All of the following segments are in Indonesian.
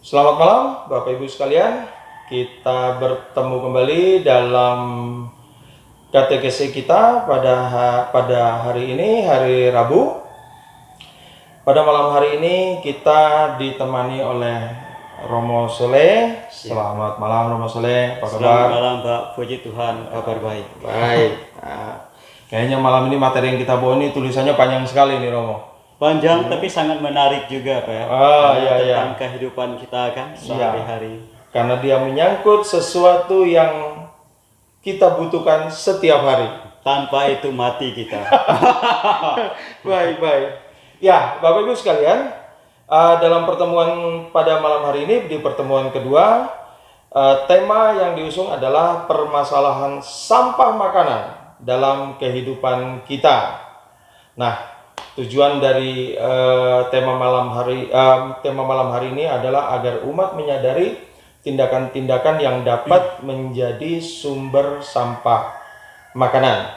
Selamat malam Bapak Ibu sekalian. Kita bertemu kembali dalam katekesi kita pada hari ini, hari Rabu. Pada malam hari ini kita ditemani oleh Romo Soleh. Selamat malam Romo Soleh, apa kabar? Selamat malam Pak, puji Tuhan, kabar baik. Baik. Nah, kayaknya malam ini materi yang kita bawa ini tulisannya panjang sekali nih Romo. Panjang tapi sangat menarik juga Pak ya. Tentang kehidupan kita kan sehari-hari. Karena dia menyangkut sesuatu yang kita butuhkan setiap hari. Tanpa itu mati kita. Baik. Ya, Bapak Ibu sekalian, dalam pertemuan pada malam hari ini, di pertemuan kedua, tema yang diusung adalah permasalahan sampah makanan dalam kehidupan kita. Nah, tujuan dari tema malam hari ini adalah agar umat menyadari tindakan-tindakan yang dapat menjadi sumber sampah makanan.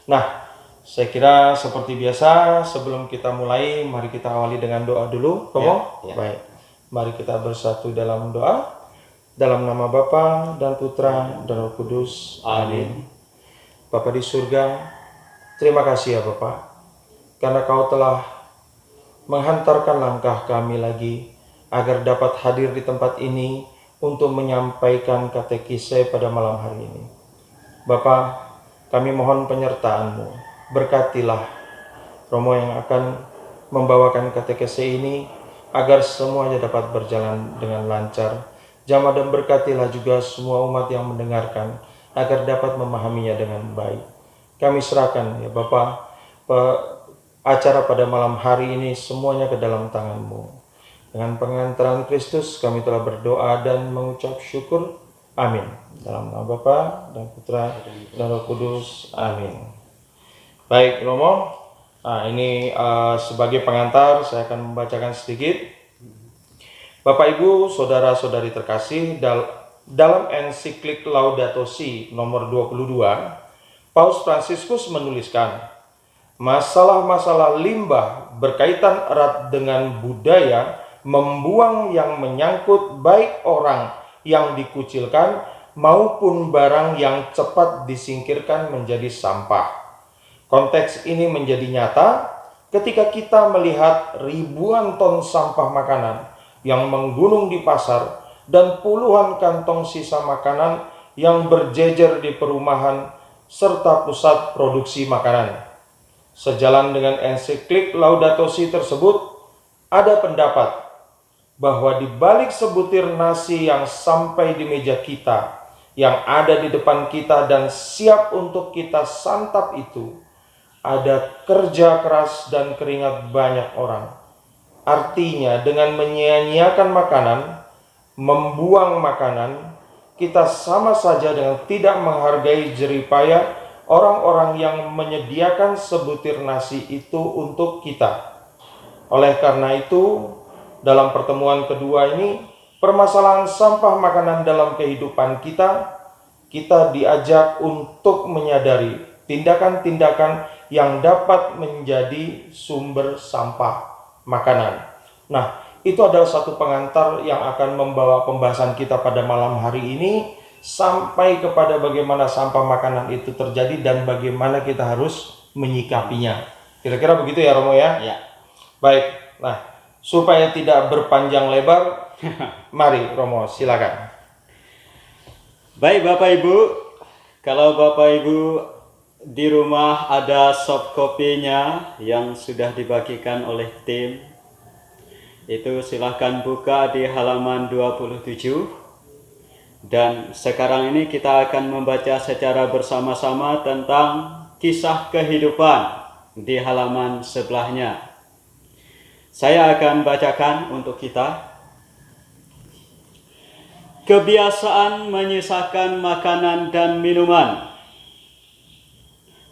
Nah, saya kira seperti biasa sebelum kita mulai, mari kita awali dengan doa dulu, Romo. Ya. Baik, mari kita bersatu dalam doa. Dalam nama Bapa dan Putra dan Roh Kudus. Amin. Bapa di surga, terima kasih ya Bapak, karena Kau telah menghantarkan langkah kami lagi agar dapat hadir di tempat ini untuk menyampaikan katekise pada malam hari ini. Bapa, kami mohon penyertaan-Mu. Berkatilah Romo yang akan membawakan katekise ini agar semuanya dapat berjalan dengan lancar. Jamah dan berkatilah juga semua umat yang mendengarkan agar dapat memahaminya dengan baik. Kami serahkan ya Bapa, acara pada malam hari ini semuanya ke dalam tangan-Mu. Dengan pengantaran Kristus kami telah berdoa dan mengucap syukur. Amin. Dalam nama Bapa dan Putra dan Roh Kudus. Amin. Baik Romo, ini sebagai pengantar saya akan membacakan sedikit. Bapak Ibu, saudara-saudari terkasih, dalam ensiklik Laudato Si nomor 22, Paus Fransiskus menuliskan, masalah-masalah limbah berkaitan erat dengan budaya membuang yang menyangkut baik orang yang dikucilkan maupun barang yang cepat disingkirkan menjadi sampah. Konteks ini menjadi nyata ketika kita melihat ribuan ton sampah makanan yang menggunung di pasar dan puluhan kantong sisa makanan yang berjejer di perumahan serta pusat produksi makanan. Sejalan dengan ensiklik Laudato Si tersebut, ada pendapat bahwa di balik sebutir nasi yang sampai di meja kita, yang ada di depan kita dan siap untuk kita santap itu, ada kerja keras dan keringat banyak orang. Artinya dengan menyia-nyiakan makanan, membuang makanan, kita sama saja dengan tidak menghargai jeripaya orang-orang yang menyediakan sebutir nasi itu untuk kita. Oleh karena itu, dalam pertemuan kedua ini, permasalahan sampah makanan dalam kehidupan kita diajak untuk menyadari tindakan-tindakan yang dapat menjadi sumber sampah makanan. Nah, itu adalah satu pengantar yang akan membawa pembahasan kita pada malam hari ini sampai kepada bagaimana sampah makanan itu terjadi dan bagaimana kita harus menyikapinya. Kira-kira begitu ya Romo ya? Ya. Baik, nah supaya tidak berpanjang lebar, mari Romo silakan. Baik Bapak Ibu, kalau Bapak Ibu di rumah ada soft copy-nya yang sudah dibagikan oleh tim, itu silahkan buka di halaman 27. Dan sekarang ini kita akan membaca secara bersama-sama tentang kisah kehidupan di halaman sebelahnya. Saya akan bacakan untuk kita. Kebiasaan menyisakan makanan dan minuman.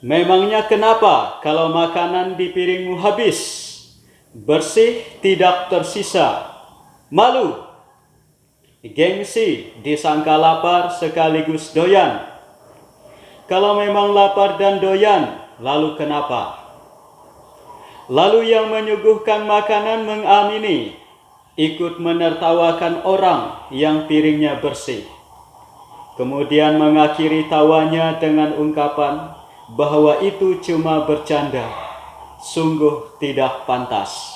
Memangnya kenapa kalau makanan di piringmu habis, bersih tidak tersisa? Malu, gengsi disangka lapar sekaligus doyan. Kalau memang lapar dan doyan, lalu kenapa? Lalu yang menyuguhkan makanan mengamini, ikut menertawakan orang yang piringnya bersih. Kemudian mengakhiri tawanya dengan ungkapan bahwa itu cuma bercanda. Sungguh tidak pantas.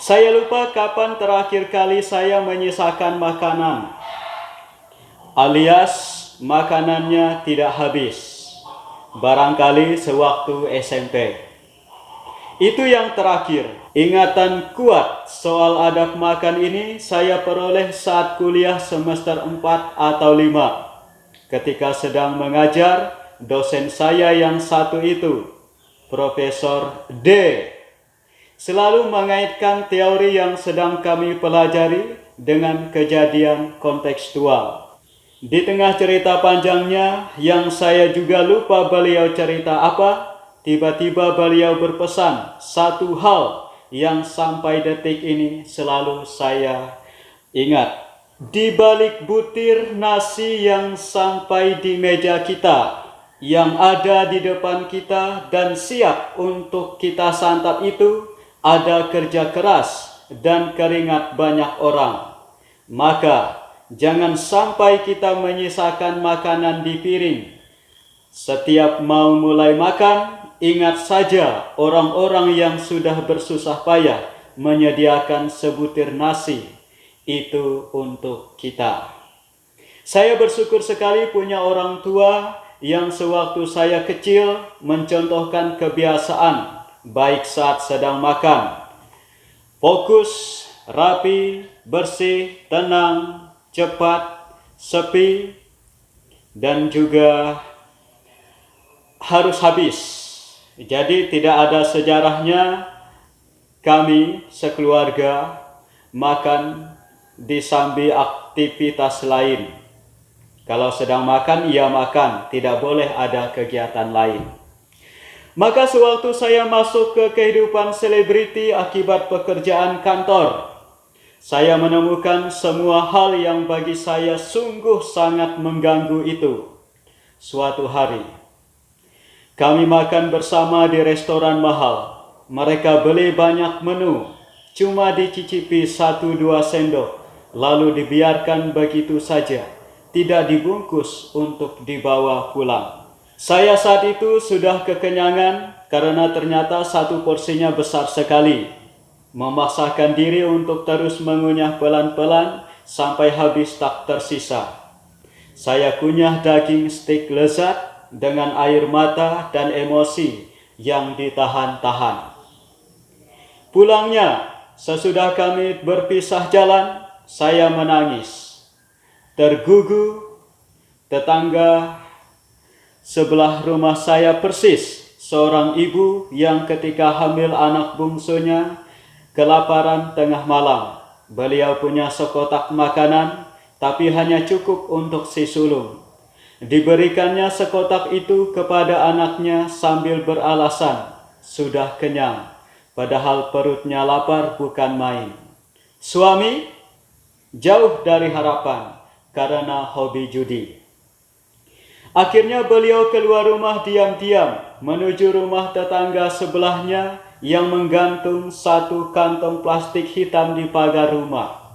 Saya lupa kapan terakhir kali saya menyisakan makanan, alias makanannya tidak habis. Barangkali sewaktu SMP. Itu yang terakhir. Ingatan kuat soal adab makan ini saya peroleh saat kuliah semester 4 atau 5. Ketika sedang mengajar, dosen saya yang satu itu, Profesor D, selalu mengaitkan teori yang sedang kami pelajari dengan kejadian kontekstual. Di tengah cerita panjangnya yang saya juga lupa beliau cerita apa, tiba-tiba beliau berpesan satu hal yang sampai detik ini selalu saya ingat. Di balik butir nasi yang sampai di meja kita, yang ada di depan kita dan siap untuk kita santap itu, ada kerja keras dan keringat banyak orang. Maka jangan sampai kita menyisakan makanan di piring. Setiap mau mulai makan, ingat saja orang-orang yang sudah bersusah payah menyediakan sebutir nasi itu untuk kita. Saya bersyukur sekali punya orang tua yang sewaktu saya kecil mencontohkan kebiasaan baik saat sedang makan. Fokus, rapi, bersih, tenang, cepat, sepi, dan juga harus habis. Jadi tidak ada sejarahnya kami sekeluarga makan disambi aktivitas lain. Kalau sedang makan, ya makan, tidak boleh ada kegiatan lain. Maka sewaktu saya masuk ke kehidupan selebriti akibat pekerjaan kantor, saya menemukan semua hal yang bagi saya sungguh sangat mengganggu itu. Suatu hari, kami makan bersama di restoran mahal. Mereka beli banyak menu, cuma dicicipi 1-2 sendok, lalu dibiarkan begitu saja, tidak dibungkus untuk dibawa pulang. Saya saat itu sudah kekenyangan karena ternyata satu porsinya besar sekali. Memaksakan diri untuk terus mengunyah pelan-pelan sampai habis tak tersisa. Saya kunyah daging steak lezat dengan air mata dan emosi yang ditahan-tahan. Pulangnya, sesudah kami berpisah jalan, saya menangis. Tergugu, tetangga sebelah rumah saya persis seorang ibu yang ketika hamil anak bungsunya kelaparan tengah malam. Beliau punya sekotak makanan, tapi hanya cukup untuk si sulung. Diberikannya sekotak itu kepada anaknya sambil beralasan, sudah kenyang, padahal perutnya lapar bukan main. Suami jauh dari harapan karena hobi judi. Akhirnya beliau keluar rumah diam-diam menuju rumah tetangga sebelahnya yang menggantung satu kantong plastik hitam di pagar rumah.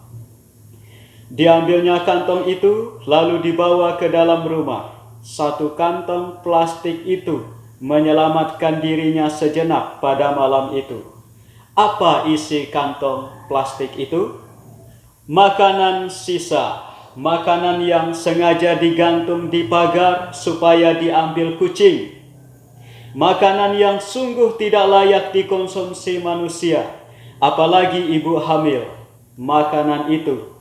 Diambilnya kantong itu lalu dibawa ke dalam rumah. Satu kantong plastik itu menyelamatkan dirinya sejenak pada malam itu. Apa isi kantong plastik itu? Makanan sisa. Makanan yang sengaja digantung di pagar supaya diambil kucing. Makanan yang sungguh tidak layak dikonsumsi manusia, apalagi ibu hamil. Makanan itu,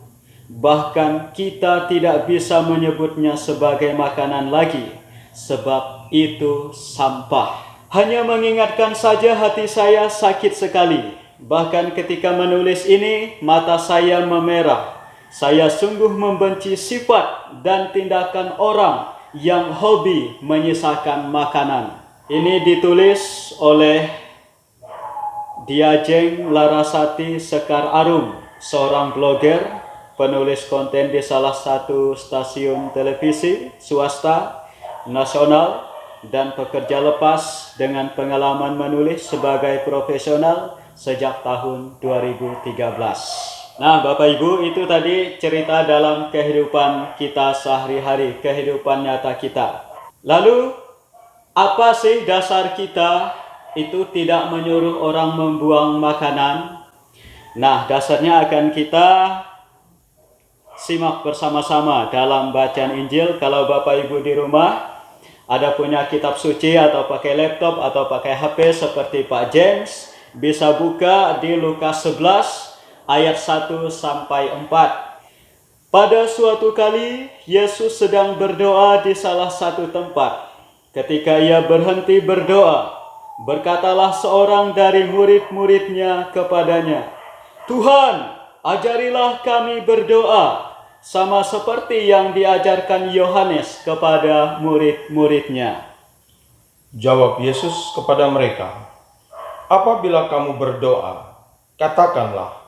bahkan kita tidak bisa menyebutnya sebagai makanan lagi, sebab itu sampah. Hanya mengingatkan saja hati saya sakit sekali. Bahkan ketika menulis ini, mata saya memerah. Saya sungguh membenci sifat dan tindakan orang yang hobi menyisakan makanan. Ini ditulis oleh Diajeng Larasati Sekar Arum, seorang blogger, penulis konten di salah satu stasiun televisi swasta nasional dan pekerja lepas dengan pengalaman menulis sebagai profesional sejak tahun 2013. Nah, Bapak Ibu, itu tadi cerita dalam kehidupan kita sehari-hari, kehidupan nyata kita. Lalu, apa sih dasar kita itu tidak menyuruh orang membuang makanan? Nah, dasarnya akan kita simak bersama-sama dalam bacaan Injil. Kalau Bapak Ibu di rumah ada punya kitab suci atau pakai laptop atau pakai HP seperti Pak James, bisa buka di Lukas 11 ayat 1 sampai 4. Pada suatu kali Yesus sedang berdoa di salah satu tempat. Ketika ia berhenti berdoa, berkatalah seorang dari murid-muridnya kepadanya, "Tuhan, ajarilah kami berdoa, sama seperti yang diajarkan Yohanes kepada murid-muridnya." Jawab Yesus kepada mereka, "Apabila kamu berdoa, katakanlah,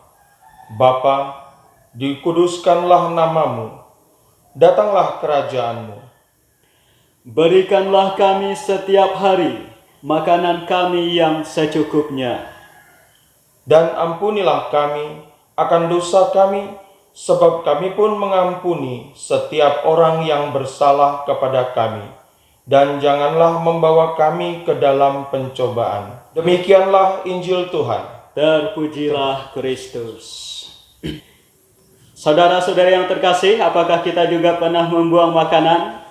Bapa, dikuduskanlah namamu, datanglah kerajaanmu. Berikanlah kami setiap hari makanan kami yang secukupnya. Dan ampunilah kami akan dosa kami, sebab kami pun mengampuni setiap orang yang bersalah kepada kami. Dan janganlah membawa kami ke dalam pencobaan." Demikianlah Injil Tuhan. Terpujilah Kristus. Saudara-saudari yang terkasih, apakah kita juga pernah membuang makanan?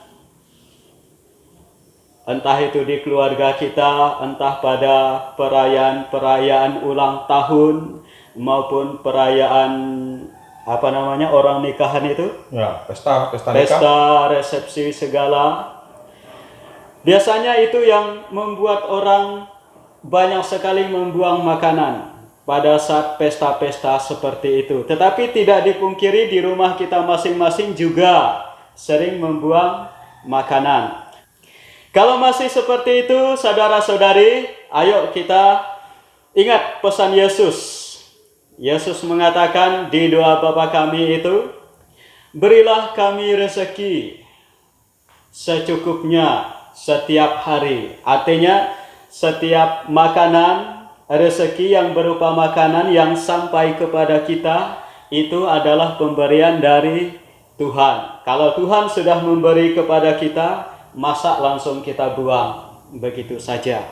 Entah itu di keluarga kita, entah pada perayaan-perayaan ulang tahun maupun perayaan orang nikahan itu, Ya, pesta nikah. pesta, resepsi segala. Biasanya itu yang membuat orang banyak sekali membuang makanan pada saat pesta-pesta seperti itu. Tetapi tidak dipungkiri di rumah kita masing-masing juga sering membuang makanan. Kalau masih seperti itu, saudara-saudari, ayo kita ingat pesan Yesus. Yesus mengatakan di doa Bapa kami itu, "Berilah kami rezeki secukupnya setiap hari." Artinya setiap makanan, rezeki yang berupa makanan yang sampai kepada kita itu adalah pemberian dari Tuhan. Kalau Tuhan sudah memberi kepada kita, masa langsung kita buang begitu saja?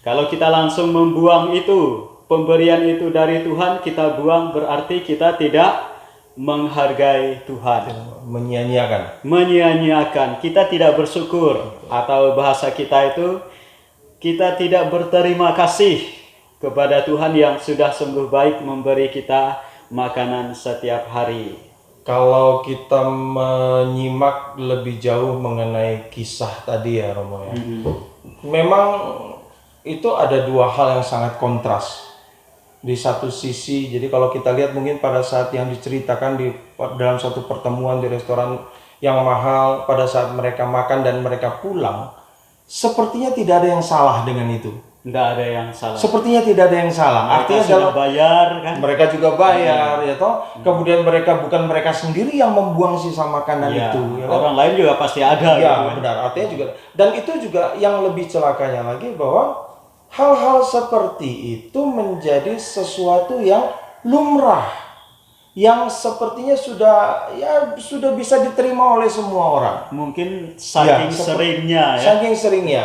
Kalau kita langsung membuang itu, pemberian itu dari Tuhan, kita buang, berarti kita tidak menghargai Tuhan. Menyia-nyiakan. Kita tidak bersyukur, atau bahasa kita itu, kita tidak berterima kasih kepada Tuhan yang sudah sungguh baik memberi kita makanan setiap hari. Kalau kita menyimak lebih jauh mengenai kisah tadi ya Romo ya, memang itu ada dua hal yang sangat kontras. Di satu sisi, jadi kalau kita lihat mungkin pada saat yang diceritakan dalam satu pertemuan di restoran yang mahal, pada saat mereka makan dan mereka pulang, sepertinya tidak ada yang salah dengan itu. Tidak ada yang salah. Sepertinya tidak ada yang salah. Mereka artinya sudah bayar kan? Mereka juga bayar, ya toh. Kemudian bukan mereka sendiri yang membuang sisa makanan itu. Ya, orang lain juga pasti ada. Ya, gitu, benar. Artinya juga, dan itu juga yang lebih celakanya lagi bahwa hal-hal seperti itu menjadi sesuatu yang lumrah, yang sepertinya sudah bisa diterima oleh semua orang. Mungkin saking seringnya ya. Saking seringnya.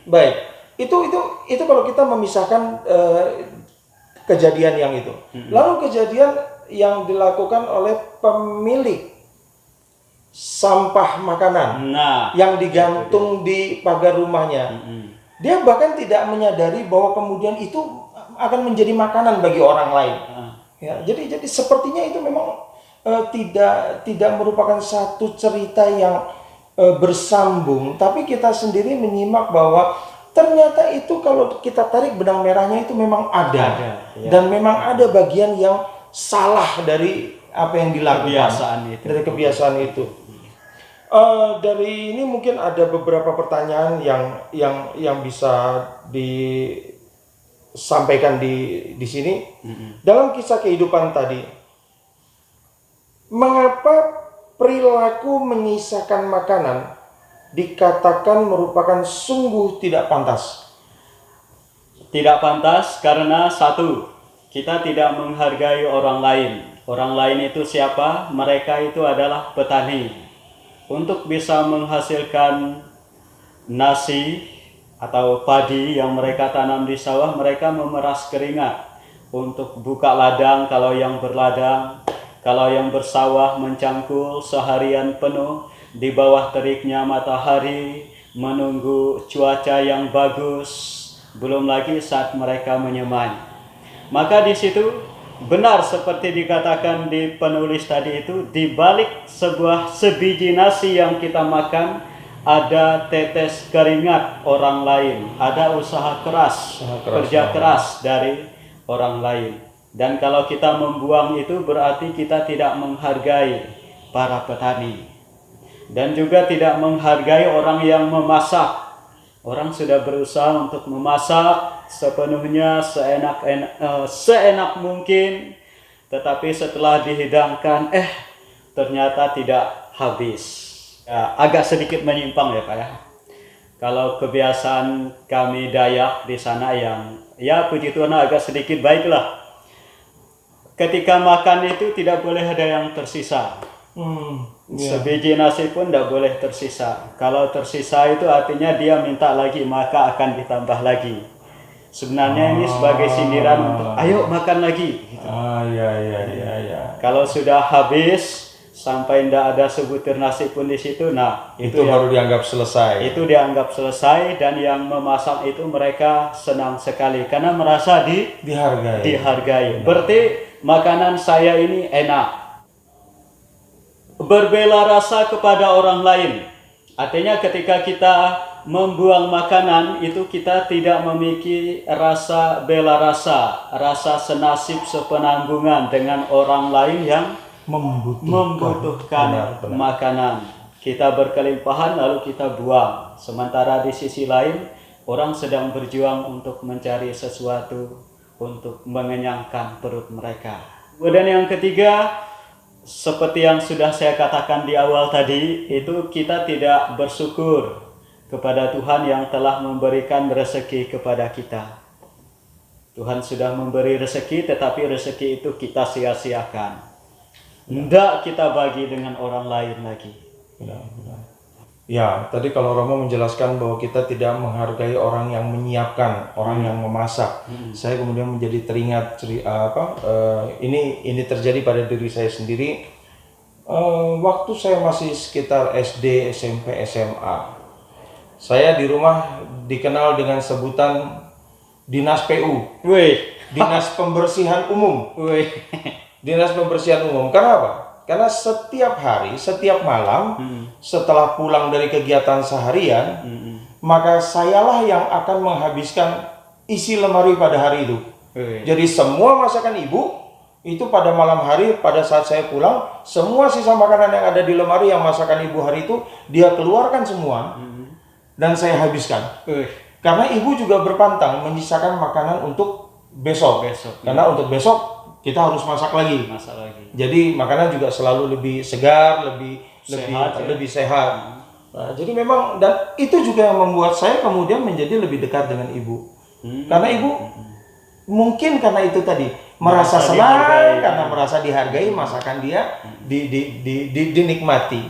Baik. Itu kalau kita memisahkan kejadian yang itu. Lalu kejadian yang dilakukan oleh pemilik sampah makanan yang digantung di pagar rumahnya. Dia bahkan tidak menyadari bahwa kemudian itu akan menjadi makanan bagi orang lain. Ya, jadi sepertinya itu memang tidak merupakan satu cerita yang bersambung, tapi kita sendiri menyimak bahwa ternyata itu kalau kita tarik benang merahnya itu memang ada ya. Dan memang ada bagian yang salah dari apa yang dilakukan, dari kebiasaan itu. Dari ini mungkin ada beberapa pertanyaan yang bisa disampaikan di sini. Dalam kisah kehidupan tadi, mengapa perilaku menyisakan makanan dikatakan merupakan sungguh tidak pantas? Tidak pantas karena satu, kita tidak menghargai orang lain. Orang lain itu siapa? Mereka itu adalah petani. Untuk bisa menghasilkan nasi atau padi yang mereka tanam di sawah, mereka memeras keringat untuk buka ladang kalau yang berladang, kalau yang bersawah mencangkul seharian penuh di bawah teriknya matahari, menunggu cuaca yang bagus, belum lagi saat mereka menyemai. Maka di situ benar seperti dikatakan di penulis tadi itu, di balik sebuah sebiji nasi yang kita makan ada tetes keringat orang lain, ada usaha keras, kerja keras dari orang lain. Dan kalau kita membuang itu berarti kita tidak menghargai para petani. Dan juga tidak menghargai orang yang memasak. Orang sudah berusaha untuk memasak sepenuhnya seenak mungkin, tetapi setelah dihidangkan ternyata tidak habis. Ya, agak sedikit menyimpang ya Pak ya. Kalau kebiasaan kami Dayak di sana yang ya puji Tuhan agak sedikit baiklah. Ketika makan itu tidak boleh ada yang tersisa. Sebiji nasi pun tidak boleh tersisa. Kalau tersisa itu artinya dia minta lagi, maka akan ditambah lagi. Sebenarnya ini sebagai sindiran untuk ayo makan lagi. Gitu. Ya. Kalau sudah habis sampai tidak ada sebutir nasi pun di situ, nah itu baru dianggap selesai. Itu dianggap selesai, dan yang memasak itu mereka senang sekali karena merasa dihargai. Berarti makanan saya ini enak. Berbela rasa kepada orang lain. Artinya ketika kita membuang makanan itu kita tidak memiliki rasa bela rasa, rasa senasib sepenanggungan dengan orang lain yang membutuhkan makanan. Kita berkelimpahan lalu kita buang. Sementara di sisi lain orang sedang berjuang untuk mencari sesuatu untuk mengenyangkan perut mereka. Dan yang ketiga, seperti yang sudah saya katakan di awal tadi, itu kita tidak bersyukur kepada Tuhan yang telah memberikan rezeki kepada kita. Tuhan sudah memberi rezeki, tetapi rezeki itu kita sia-siakan. Tidak kita bagi dengan orang lain lagi. Benar. Ya, tadi kalau Romo menjelaskan bahwa kita tidak menghargai orang yang menyiapkan, orang yang memasak. Saya kemudian menjadi teringat ini terjadi pada diri saya sendiri. Waktu saya masih sekitar SD, SMP, SMA. Saya di rumah dikenal dengan sebutan Dinas PU. Dinas Pembersihan Umum. Dinas Pembersihan Umum. Kenapa? Karena setiap hari, setiap malam, setelah pulang dari kegiatan seharian, maka sayalah yang akan menghabiskan isi lemari pada hari itu. Jadi semua masakan ibu, itu pada malam hari, pada saat saya pulang, semua sisa makanan yang ada di lemari yang masakan ibu hari itu, dia keluarkan semua, dan saya habiskan. Karena ibu juga berpantang menyisakan makanan untuk besok. Karena untuk besok, kita harus masak lagi. Jadi makanan juga selalu lebih segar, lebih sehat. Nah, jadi memang, dan itu juga yang membuat saya kemudian menjadi lebih dekat dengan ibu. Karena ibu mungkin karena itu tadi merasa senang, karena merasa dihargai, masakan dia dinikmati.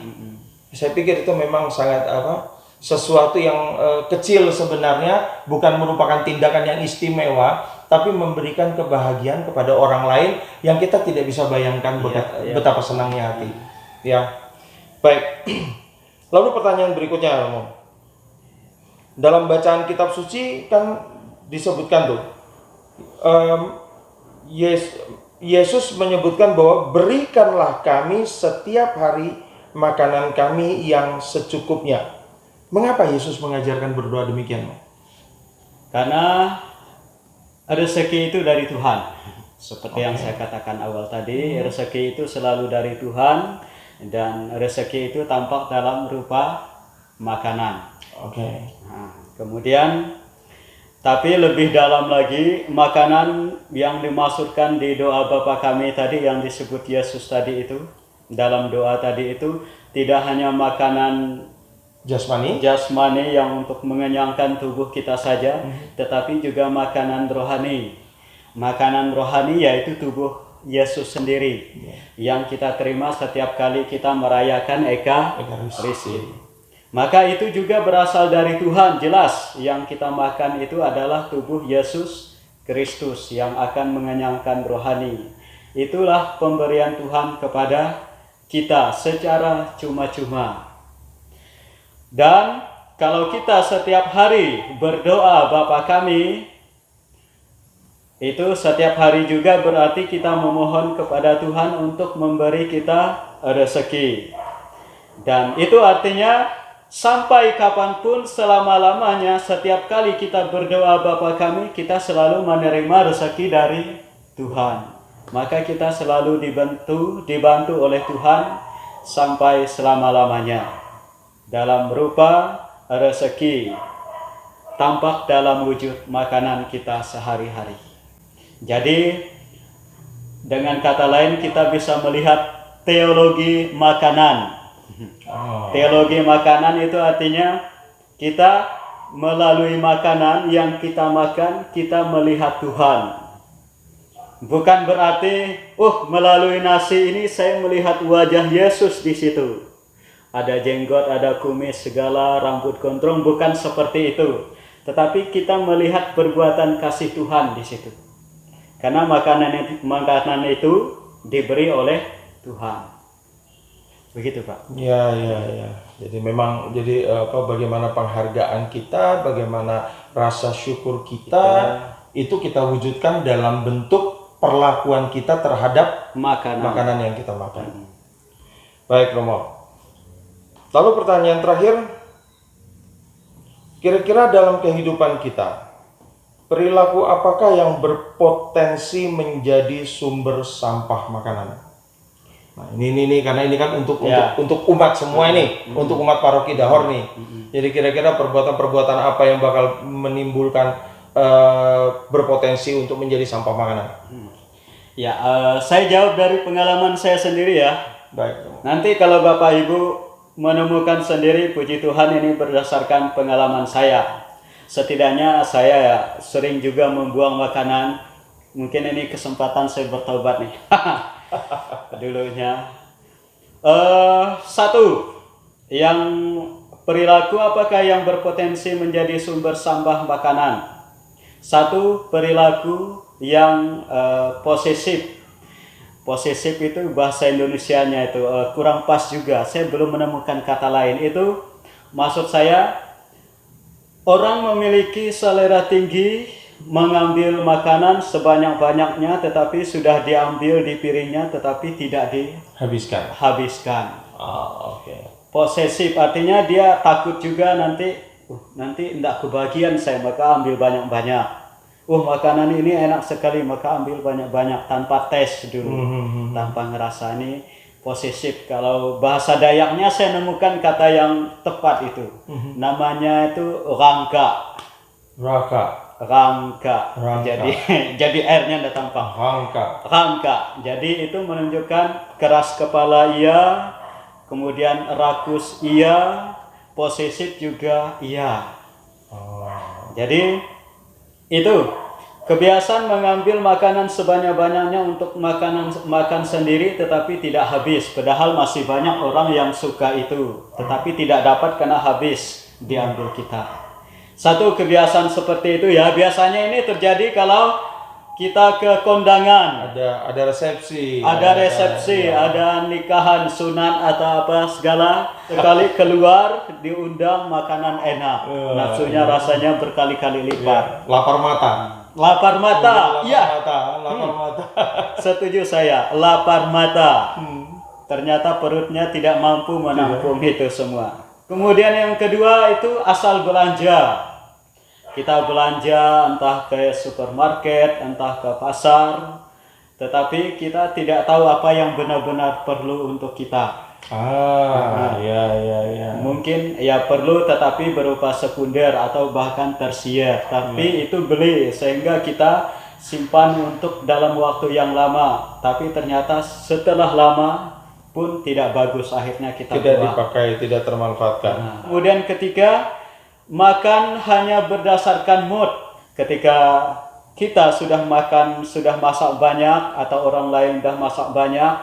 Saya pikir itu memang sangat sesuatu yang kecil sebenarnya, bukan merupakan tindakan yang istimewa, tapi memberikan kebahagiaan kepada orang lain yang kita tidak bisa bayangkan betapa senangnya hati. Ya, baik. Lalu pertanyaan berikutnya, Romo. Dalam bacaan kitab suci kan disebutkan tuh, Yesus menyebutkan bahwa berikanlah kami setiap hari makanan kami yang secukupnya. Mengapa Yesus mengajarkan berdoa demikian? Karena rezeki itu dari Tuhan. Seperti yang saya katakan awal tadi, rezeki itu selalu dari Tuhan, dan rezeki itu tampak dalam rupa makanan. Nah, kemudian, tapi lebih dalam lagi, makanan yang dimaksudkan di doa Bapa kami tadi yang disebut Yesus tadi itu, dalam doa tadi itu tidak hanya makanan jasmani yang untuk mengenyangkan tubuh kita saja, tetapi juga makanan rohani. Makanan rohani yaitu tubuh Yesus sendiri yang kita terima setiap kali kita merayakan Ekaristi. Maka itu juga berasal dari Tuhan, jelas yang kita makan itu adalah tubuh Yesus Kristus yang akan mengenyangkan rohani. Itulah pemberian Tuhan kepada kita secara cuma-cuma. Dan kalau kita setiap hari berdoa Bapa kami, itu setiap hari juga berarti kita memohon kepada Tuhan untuk memberi kita rezeki. Dan itu artinya sampai kapanpun selama-lamanya setiap kali kita berdoa Bapa kami, kita selalu menerima rezeki dari Tuhan. Maka kita selalu dibantu oleh Tuhan sampai selama-lamanya. Dalam rupa rezeki tampak dalam wujud makanan kita sehari-hari. Jadi dengan kata lain kita bisa melihat teologi makanan. Teologi makanan itu artinya kita melalui makanan yang kita makan kita melihat Tuhan. Bukan berarti melalui nasi ini saya melihat wajah Yesus di situ. Ada jenggot, ada kumis, segala rambut gondrong, bukan seperti itu. Tetapi kita melihat perbuatan kasih Tuhan di situ. Karena makanan itu diberi oleh Tuhan. Begitu, Pak. Ya. Jadi memang bagaimana penghargaan kita, bagaimana rasa syukur kita, itu kita wujudkan dalam bentuk perlakuan kita terhadap makanan yang kita makan. Baik, Romo. Lalu pertanyaan terakhir, kira-kira dalam kehidupan kita, perilaku apakah yang berpotensi menjadi sumber sampah makanan? Nah, ini karena ini kan untuk umat semua ini, untuk umat paroki Dahor nih. Jadi kira-kira perbuatan-perbuatan apa yang bakal menimbulkan berpotensi untuk menjadi sampah makanan? Ya, saya jawab dari pengalaman saya sendiri ya. Baik. Nanti kalau Bapak Ibu menemukan sendiri, puji Tuhan ini berdasarkan pengalaman saya. Setidaknya saya sering juga membuang makanan. Mungkin ini kesempatan saya bertobat nih. Dulunya. Satu, yang perilaku apakah yang berpotensi menjadi sumber sampah makanan? Satu, perilaku yang posesif. Posesif itu bahasa Indonesianya itu kurang pas juga. Saya belum menemukan kata lain. Itu maksud saya orang memiliki selera tinggi, mengambil makanan sebanyak-banyaknya, tetapi sudah diambil di piringnya, tetapi tidak dihabiskan. Oke. Posesif artinya dia takut juga nanti tidak kebagian saya, maka ambil banyak-banyak. Makanan ini enak sekali, maka ambil banyak-banyak tanpa tes dulu, tanpa ngerasa. Ini posesif. Kalau bahasa Dayaknya saya nemukan kata yang tepat itu. Namanya itu rangka. Jadi R-nya datang Pak. Rangka. Jadi itu menunjukkan keras kepala iya, kemudian rakus iya, posesif juga iya. Jadi itu kebiasaan mengambil makanan sebanyak-banyaknya untuk makan sendiri tetapi tidak habis. Padahal masih banyak orang yang suka itu, tetapi tidak dapat karena habis diambil kita. Satu kebiasaan seperti itu ya, biasanya ini terjadi kalau kita ke kondangan. Ada resepsi. Ada nikahan, sunat atau apa segala. Sekali keluar diundang makanan enak. Nafsunya rasanya berkali-kali lipat. Lapar mata. Iya. Lapar mata. Setuju saya, lapar mata. Ternyata perutnya tidak mampu menampung itu semua. Kemudian yang kedua itu asal belanja. Kita belanja entah ke supermarket, entah ke pasar, tetapi kita tidak tahu apa yang benar-benar perlu untuk kita. Ya. Mungkin ya perlu tetapi berupa sekunder atau bahkan tersier. Tapi itu beli sehingga kita simpan untuk dalam waktu yang lama. Tapi ternyata setelah lama pun tidak bagus, akhirnya kita Tidak buang. dipakai, tidak termanfaatkan. Nah, kemudian ketiga, makan hanya berdasarkan mood. Ketika kita sudah makan, sudah masak banyak, atau orang lain sudah masak banyak,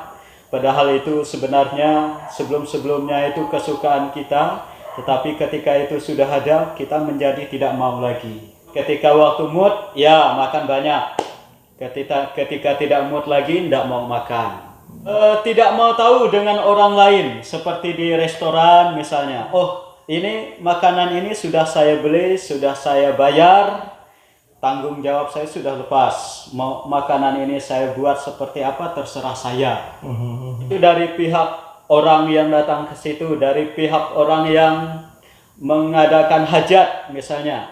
padahal itu sebenarnya sebelum-sebelumnya itu kesukaan kita, tetapi ketika itu sudah ada, kita menjadi tidak mau lagi. Ketika waktu mood, ya makan banyak. Ketika tidak mood lagi, tidak mau makan. Tidak mau tahu dengan orang lain, seperti di restoran misalnya. Oh, ini makanan ini sudah saya beli, sudah saya bayar, tanggung jawab saya sudah lepas. Mau makanan ini saya buat seperti apa terserah saya. Itu dari pihak orang yang datang ke situ, dari pihak orang yang mengadakan hajat misalnya,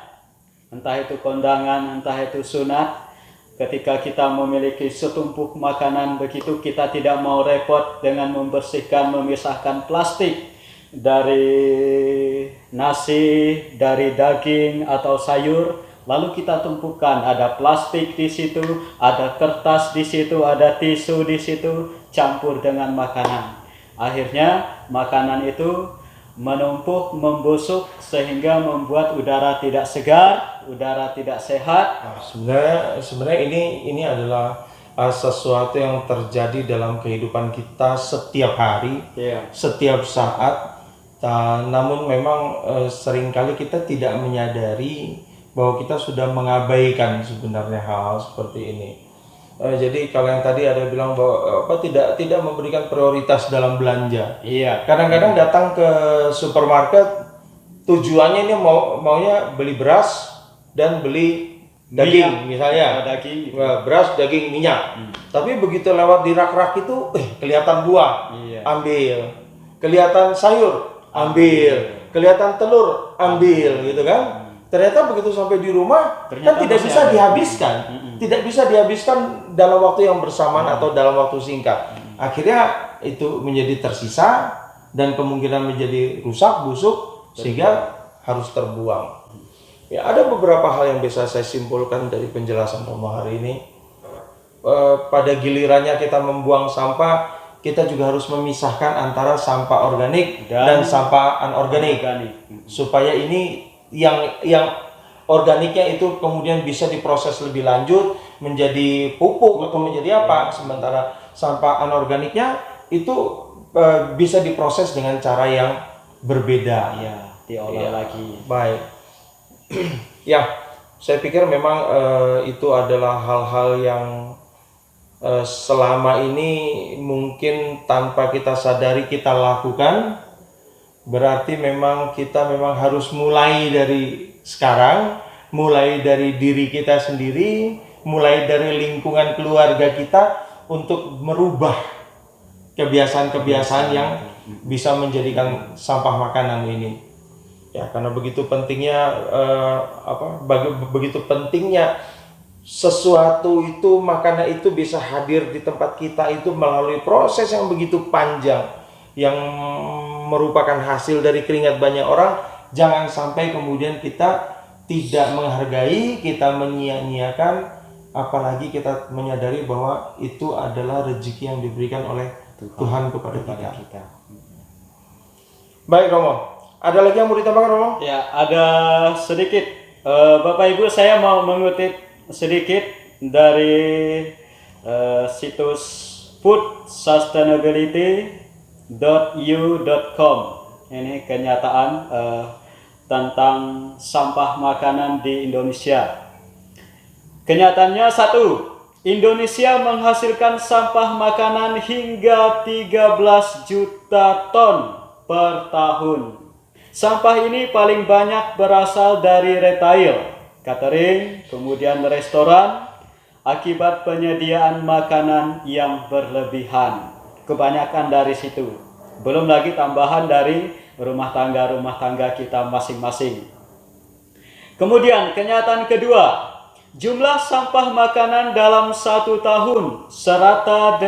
entah itu kondangan, entah itu sunat. Ketika kita memiliki setumpuk makanan begitu, kita tidak mau repot dengan membersihkan, memisahkan plastik dari nasi, dari daging atau sayur, lalu kita tumpukan, ada plastik di situ, ada kertas di situ, ada tisu di situ, campur dengan makanan. Akhirnya makanan itu menumpuk, membusuk, sehingga membuat udara tidak segar, udara tidak sehat. Nah, sebenarnya ini adalah sesuatu yang terjadi dalam kehidupan kita setiap hari, setiap saat. Namun memang seringkali kita tidak menyadari bahwa kita sudah mengabaikan sebenarnya hal-hal seperti ini. Jadi kalau yang tadi ada bilang bahwa tidak memberikan prioritas dalam belanja. Iya. Kadang-kadang datang ke supermarket tujuannya ini maunya beli beras dan beli daging misalnya. Daging. Beras, daging, minyak. Tapi begitu lewat di rak-rak itu kelihatan buah, ambil. Kelihatan sayur, ambil. Kelihatan telur, ambil, gitu kan? Ternyata begitu sampai di rumah kan tidak bisa dihabiskan. Tidak bisa dihabiskan dalam waktu yang bersamaan atau dalam waktu singkat. Akhirnya itu menjadi tersisa dan kemungkinan menjadi rusak, busuk, sehingga harus terbuang. Ya, ada beberapa hal yang bisa saya simpulkan dari penjelasan Romo hari ini. Pada gilirannya kita membuang sampah, kita juga harus memisahkan antara sampah organik dan sampah anorganik. Supaya ini yang organiknya itu kemudian bisa diproses lebih lanjut menjadi pupuk atau menjadi apa, sementara sampah anorganiknya itu bisa diproses dengan cara yang berbeda. Diolah lagi. Baik. Ya, saya pikir memang itu adalah hal-hal yang selama ini mungkin tanpa kita sadari kita lakukan. Berarti kita memang harus mulai dari sekarang, mulai dari diri kita sendiri, mulai dari lingkungan keluarga kita untuk merubah kebiasaan-kebiasaan yang bisa menjadikan sampah makanan ini. Ya, karena begitu pentingnya begitu pentingnya sesuatu itu, makanan itu bisa hadir di tempat kita itu melalui proses yang begitu panjang, yang merupakan hasil dari keringat banyak orang. Jangan sampai kemudian kita tidak menghargai, kita menyia-nyiakan, apalagi kita menyadari bahwa itu adalah rezeki yang diberikan oleh Tuhan kepada kita. Baik Romo, ada lagi yang mau ditambahkan Romo? Ya, ada sedikit. Bapak Ibu, saya mau mengutip sedikit dari situs foodsustainability.eu.com. Ini kenyataan tentang sampah makanan di Indonesia. Kenyataannya, 1. Indonesia menghasilkan sampah makanan hingga 13 juta ton per tahun. Sampah ini paling banyak berasal dari retail, catering, kemudian restoran, akibat penyediaan makanan yang berlebihan. Kebanyakan dari situ. Belum lagi tambahan dari rumah tangga kita masing-masing. Kemudian kenyataan kedua, jumlah sampah makanan dalam 1 tahun setara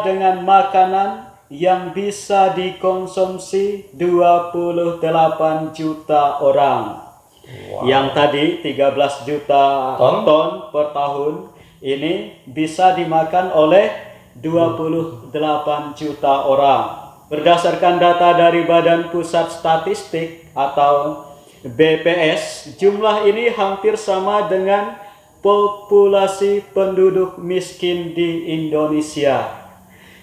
dengan makanan yang bisa dikonsumsi 28 juta orang. Yang tadi 13 juta ton per tahun ini bisa dimakan oleh 28 juta orang. Berdasarkan data dari Badan Pusat Statistik atau BPS, jumlah ini hampir sama dengan populasi penduduk miskin di Indonesia.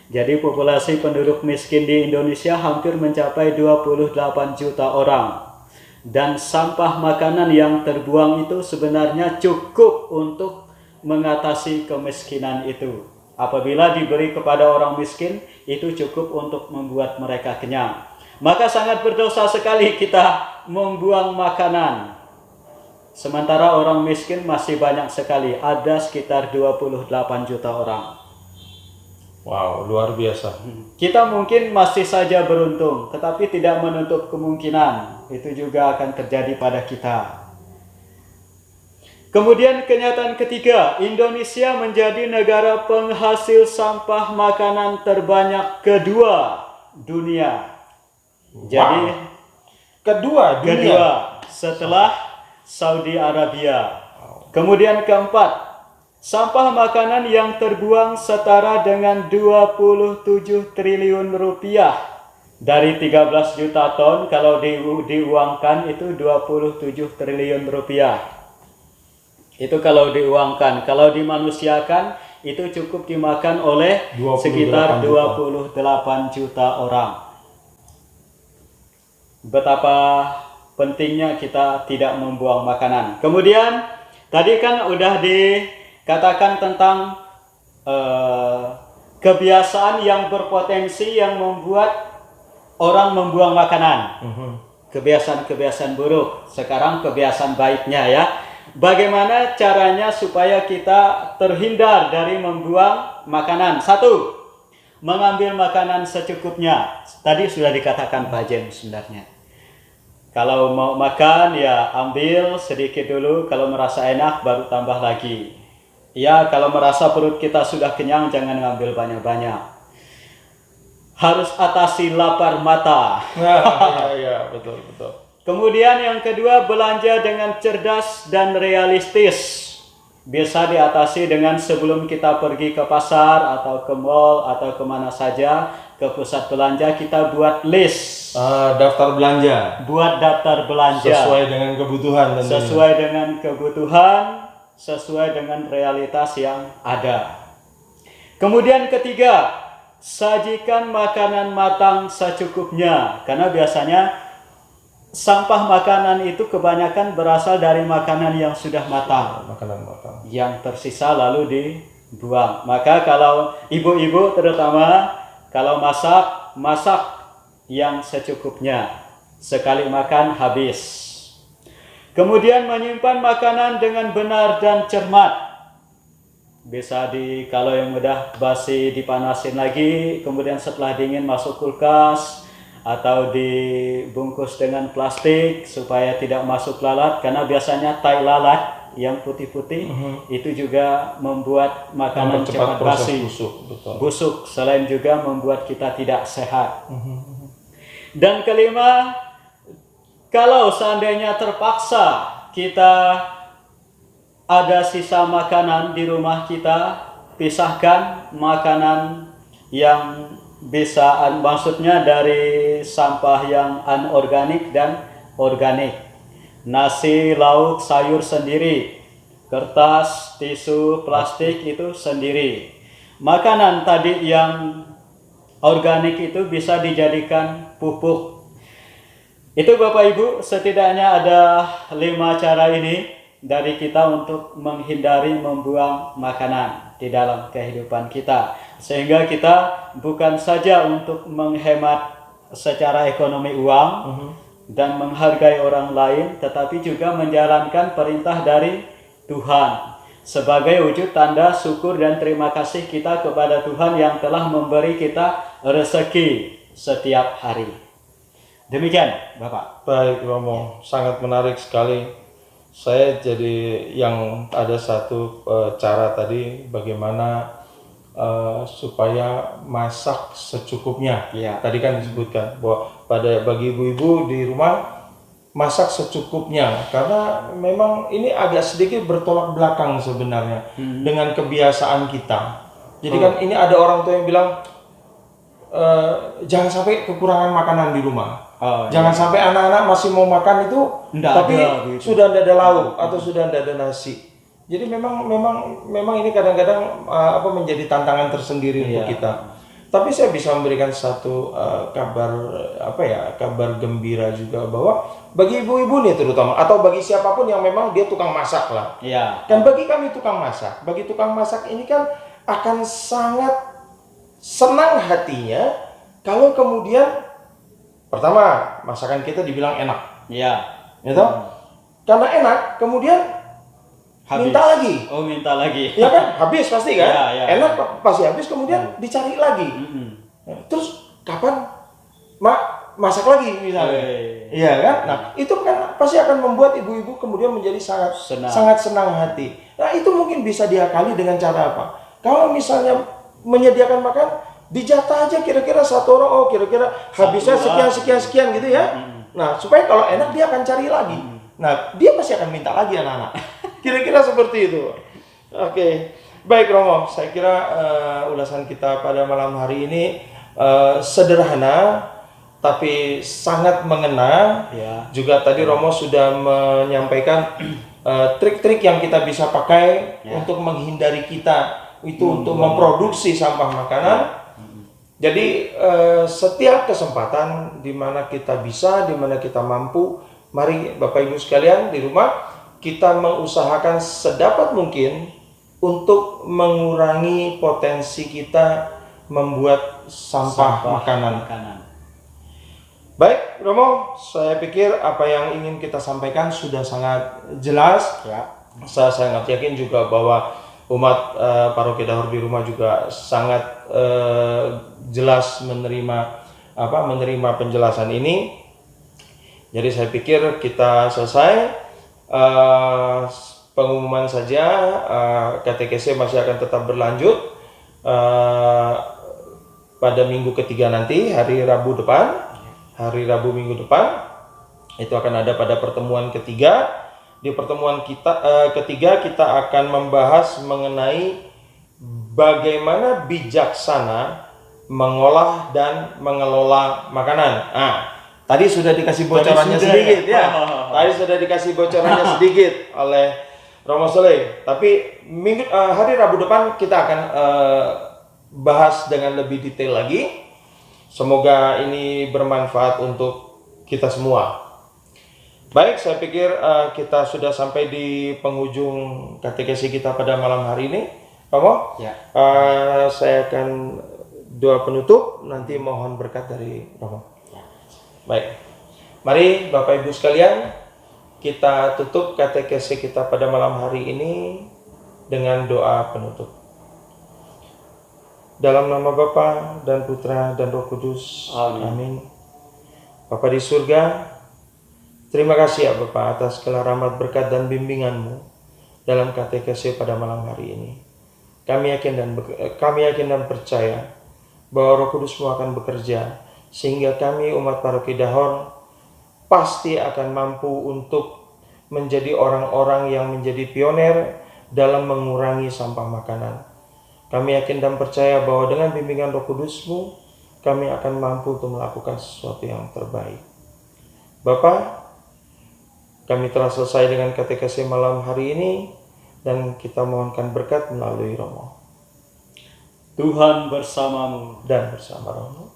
Jadi populasi penduduk miskin di Indonesia hampir mencapai 28 juta orang. Dan sampah makanan yang terbuang itu sebenarnya cukup untuk mengatasi kemiskinan itu. Apabila diberi kepada orang miskin, itu cukup untuk membuat mereka kenyang. Maka sangat berdosa sekali kita membuang makanan. Sementara orang miskin masih banyak sekali, ada sekitar 28 juta orang. Wow, luar biasa. Kita mungkin masih saja beruntung, tetapi tidak menutup kemungkinan itu juga akan terjadi pada kita. Kemudian kenyataan ketiga, Indonesia menjadi negara penghasil sampah makanan terbanyak kedua dunia. Jadi Kedua setelah Saudi Arabia. Kemudian keempat, sampah makanan yang terbuang setara dengan 27 triliun rupiah. Dari 13 juta ton kalau diuangkan itu 27 triliun rupiah. Itu kalau diuangkan. Kalau dimanusiakan itu cukup dimakan oleh 28 sekitar juta. 28 juta orang. Betapa pentingnya kita tidak membuang makanan. Kemudian tadi kan udah dikatakan tentang kebiasaan yang berpotensi yang membuat orang membuang makanan. Kebiasaan-kebiasaan buruk. Sekarang kebiasaan baiknya ya. Bagaimana caranya supaya kita terhindar dari membuang makanan? 1. Mengambil makanan secukupnya. Tadi sudah dikatakan Pak Jem sebenarnya. Kalau mau makan ya ambil sedikit dulu, kalau merasa enak baru tambah lagi. Ya, kalau merasa perut kita sudah kenyang jangan ngambil banyak-banyak. Harus atasi lapar mata. Iya, betul. Kemudian yang kedua, belanja dengan cerdas dan realistis. Bisa diatasi dengan sebelum kita pergi ke pasar atau ke mall atau kemana saja, ke pusat belanja, kita buat list. Daftar belanja. Buat daftar belanja. Sesuai dengan kebutuhan tentunya. Sesuai dengan kebutuhan, sesuai dengan realitas yang ada. Kemudian ketiga, sajikan makanan matang secukupnya. Karena biasanya sampah makanan itu kebanyakan berasal dari makanan yang sudah matang. Makanan matang. Yang tersisa lalu dibuang. Maka kalau ibu-ibu terutama kalau masak yang secukupnya. Sekali makan habis. Kemudian menyimpan makanan dengan benar dan cermat. Bisa kalau yang udah basi dipanasin lagi, kemudian setelah dingin masuk kulkas. Atau dibungkus dengan plastik supaya tidak masuk lalat, karena biasanya tai lalat yang putih-putih itu juga membuat makanan cepat basi, busuk, selain juga membuat kita tidak sehat. Dan kelima, kalau seandainya terpaksa kita ada sisa makanan di rumah kita, pisahkan makanan yang bisa, maksudnya dari sampah yang anorganik dan organik. Nasi, lauk, sayur sendiri, kertas, tisu, plastik itu sendiri. Makanan tadi yang organik itu bisa dijadikan pupuk. Itu Bapak Ibu, setidaknya ada 5 cara ini dari kita untuk menghindari membuang makanan di dalam kehidupan kita. Sehingga kita bukan saja untuk menghemat secara ekonomi uang dan menghargai orang lain, tetapi juga menjalankan perintah dari Tuhan sebagai wujud tanda syukur dan terima kasih kita kepada Tuhan yang telah memberi kita rezeki setiap hari. Demikian Bapak. Baik Romo, sangat menarik sekali. Saya jadi yang ada satu cara tadi bagaimana supaya masak secukupnya. Ya. Tadi kan disebutkan bahwa bagi ibu-ibu di rumah masak secukupnya, karena memang ini agak sedikit bertolak belakang sebenarnya dengan kebiasaan kita. Jadi kan ini ada orang tua yang bilang jangan sampai kekurangan makanan di rumah. Jangan sampai anak-anak masih mau makan itu, tapi sudah tidak ada lauk atau sudah tidak ada nasi. Jadi memang ini kadang-kadang menjadi tantangan tersendiri untuk kita. Tapi saya bisa memberikan satu kabar gembira juga bahwa bagi ibu-ibu nih terutama atau bagi siapapun yang memang dia tukang masak lah. Kan bagi kami tukang masak, bagi tukang masak ini kan akan sangat senang hatinya kalau kemudian pertama masakan kita dibilang enak. Gitu? Karena enak, kemudian habis. Minta lagi. Ya kan? Habis pasti kan? Enak pasti habis, kemudian dicari lagi. Terus kapan masak lagi misalnya? Iya kan? Nah, itu kan pasti akan membuat ibu-ibu kemudian menjadi sangat senang hati. Nah, itu mungkin bisa diakali dengan cara apa? Kalau misalnya menyediakan makan, dijatah aja kira-kira satu orang, kira-kira habisnya sekian gitu ya. Nah, supaya kalau enak dia akan cari lagi. Nah, dia pasti akan minta lagi anak-anak. Kira-kira seperti itu. Oke. Baik Romo, saya kira ulasan kita pada malam hari ini sederhana tapi sangat mengena. Juga tadi Romo sudah menyampaikan trik-trik yang kita bisa pakai untuk menghindari kita untuk memproduksi sampah makanan. Jadi setiap kesempatan di mana kita bisa, di mana kita mampu, mari Bapak Ibu sekalian di rumah kita mengusahakan sedapat mungkin untuk mengurangi potensi kita membuat sampah makanan. Baik, Romo, saya pikir apa yang ingin kita sampaikan sudah sangat jelas. Saya sangat yakin juga bahwa umat Paroki Dahor di rumah juga sangat jelas menerima penjelasan ini. Jadi saya pikir kita selesai. Pengumuman saja, KTKC masih akan tetap berlanjut pada minggu ketiga nanti, hari Rabu minggu depan itu akan ada pada pertemuan ketiga. Di pertemuan ketiga kita akan membahas mengenai bagaimana bijaksana mengolah dan mengelola makanan. Tadi sudah dikasih bocorannya sedikit ya. Tadi sudah dikasih bocorannya sedikit oleh Romo Soleh. Tapi hari Rabu depan kita akan bahas dengan lebih detail lagi. Semoga ini bermanfaat untuk kita semua. Baik, saya pikir kita sudah sampai di penghujung katekesi kita pada malam hari ini. Romo, saya akan doa penutup. Nanti mohon berkat dari Romo. Baik, mari Bapak Ibu sekalian, kita tutup katekesi kita pada malam hari ini dengan doa penutup. Dalam nama Bapa dan Putra dan Roh Kudus. Amin. Bapa di surga, terima kasih ya Bapa atas segala rahmat berkat dan bimbingan-Mu dalam katekesi pada malam hari ini. Kami yakin dan percaya bahwa Roh Kudus-Mu akan bekerja sehingga kami umat Paroki Dahor pasti akan mampu untuk menjadi orang-orang yang menjadi pioner dalam mengurangi sampah makanan. Kami yakin dan percaya bahwa dengan bimbingan Roh Kudus-Mu, kami akan mampu untuk melakukan sesuatu yang terbaik. Bapa, kami telah selesai dengan katekesi malam hari ini dan kita mohonkan berkat melalui Romo. Tuhan bersamamu dan bersama Romo.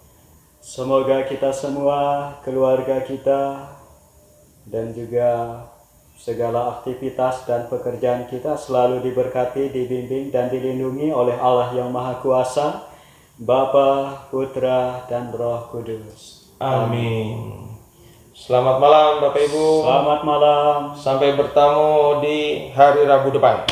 Semoga kita semua, keluarga kita, dan juga segala aktivitas dan pekerjaan kita selalu diberkati, dibimbing, dan dilindungi oleh Allah yang Maha Kuasa, Bapa, Putra, dan Roh Kudus. Amin. Selamat malam Bapak Ibu. Selamat malam. Sampai bertemu di hari Rabu depan.